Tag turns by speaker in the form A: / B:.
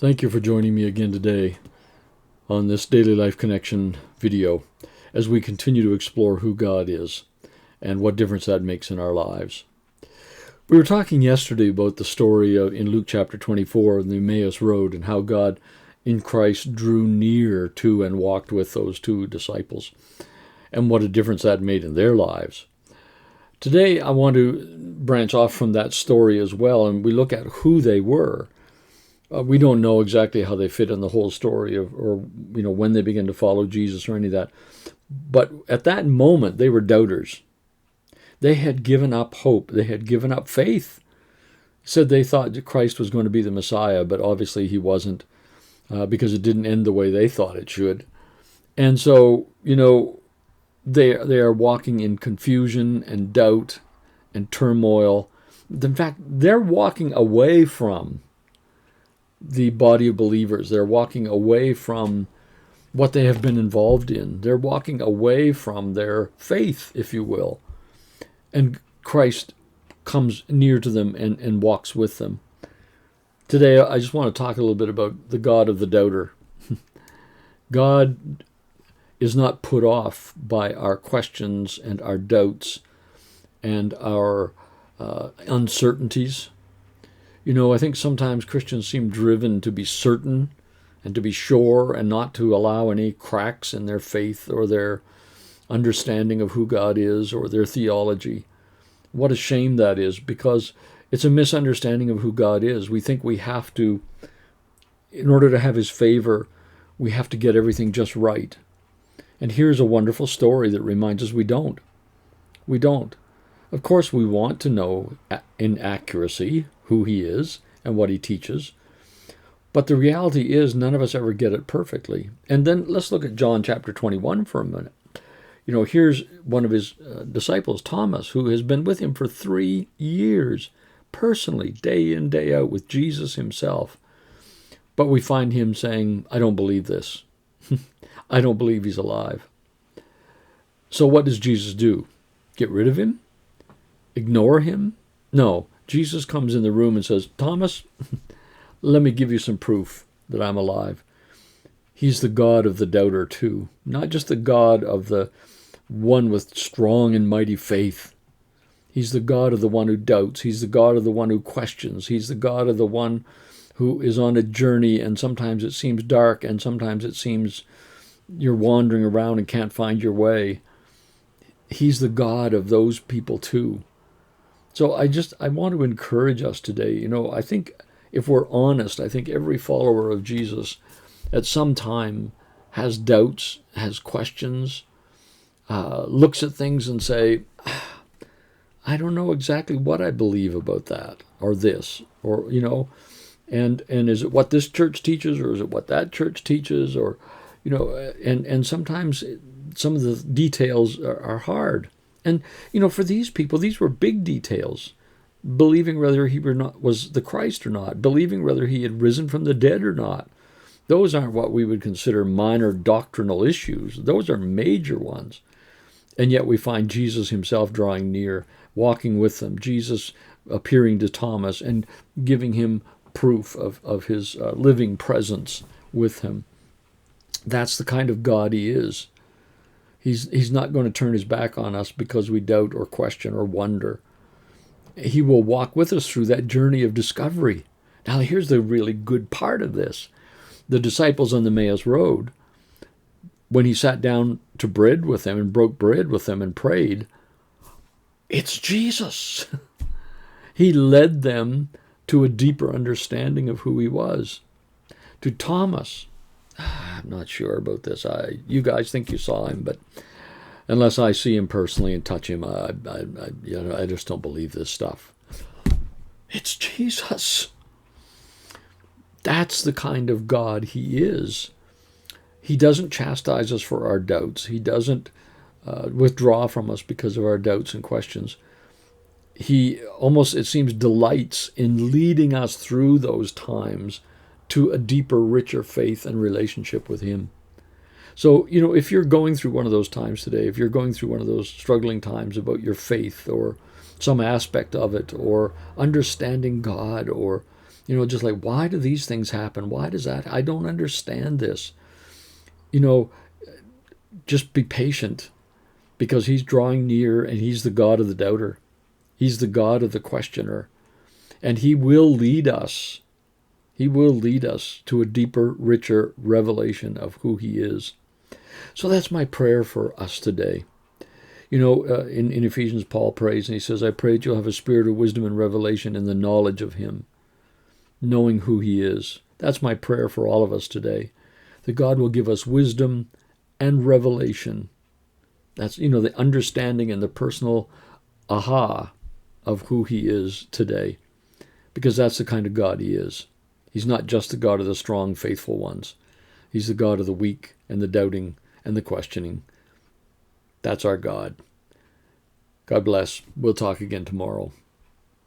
A: Thank you for joining me again today on this Daily Life Connection video as we continue to explore who God is and what difference that makes in our lives. We were talking yesterday about the story in Luke chapter 24 on the Emmaus Road and how God in Christ drew near to and walked with those two disciples and what a difference that made in their lives. Today I want to branch off from that story as well, and we look at who they were. We don't know exactly how they fit in the whole story or when they began to follow Jesus or any of that. But at that moment, they were doubters. They had given up hope. They had given up faith. Said they thought that Christ was going to be the Messiah, but obviously he wasn't because it didn't end the way they thought it should. And so, they are walking in confusion and doubt and turmoil. In fact, they're walking away from the body of believers. They're walking away from what they have been involved in. They're walking away from their faith, if you will. And Christ comes near to them and walks with them. Today, I just want to talk a little bit about the God of the doubter. God is not put off by our questions and our doubts and our uncertainties. I think sometimes Christians seem driven to be certain and to be sure and not to allow any cracks in their faith or their understanding of who God is or their theology. What a shame that is, because it's a misunderstanding of who God is. We think we have to, in order to have his favor, we have to get everything just right. And here's a wonderful story that reminds us we don't. We don't. Of course, we want to know in accuracy who he is and what he teaches. But the reality is none of us ever get it perfectly. And then let's look at John chapter 21 for a minute. Here's one of his disciples, Thomas, who has been with him for 3 years, personally, day in, day out, with Jesus himself. But we find him saying, I don't believe this. I don't believe he's alive. So what does Jesus do? Get rid of him? Ignore him? No. Jesus comes in the room and says, Thomas, let me give you some proof that I'm alive. He's the God of the doubter too, not just the God of the one with strong and mighty faith. He's the God of the one who doubts. He's the God of the one who questions. He's the God of the one who is on a journey, and sometimes it seems dark and sometimes it seems you're wandering around and can't find your way. He's the God of those people too. So I want to encourage us today. I think if we're honest, I think every follower of Jesus at some time has doubts, has questions, looks at things and say, I don't know exactly what I believe about that or this, or, and is it what this church teaches or is it what that church teaches, or, and sometimes some of the details are hard. And, for these people, these were big details. Believing whether he was the Christ or not, believing whether he had risen from the dead or not. Those aren't what we would consider minor doctrinal issues. Those are major ones. And yet we find Jesus himself drawing near, walking with them, Jesus appearing to Thomas and giving him proof of his living presence with him. That's the kind of God he is. He's not going to turn his back on us because we doubt or question or wonder. He will walk with us through that journey of discovery. Now, here's the really good part of this. The disciples on the Emmaus Road, when he sat down to bread with them and broke bread with them and prayed, it's Jesus. He led them to a deeper understanding of who he was. To Thomas, I'm not sure about this. You guys think you saw him, but unless I see him personally and touch him, I just don't believe this stuff. It's Jesus. That's the kind of God he is. He doesn't chastise us for our doubts. He doesn't withdraw from us because of our doubts and questions. He almost, it seems, delights in leading us through those times to a deeper, richer faith and relationship with him. So, if you're going through one of those times today, if you're going through one of those struggling times about your faith or some aspect of it, or understanding God, or, Just like, why do these things happen? Why does that? I don't understand this. Just be patient, because he's drawing near, and he's the God of the doubter. He's the God of the questioner. And he will lead us. He will lead us to a deeper, richer revelation of who he is. So that's my prayer for us today. In Ephesians, Paul prays, and he says, I pray that you'll have a spirit of wisdom and revelation in the knowledge of him, knowing who he is. That's my prayer for all of us today, that God will give us wisdom and revelation. That's, the understanding and the personal aha of who he is today, because that's the kind of God he is. He's not just the God of the strong, faithful ones. He's the God of the weak and the doubting and the questioning. That's our God. God bless. We'll talk again tomorrow.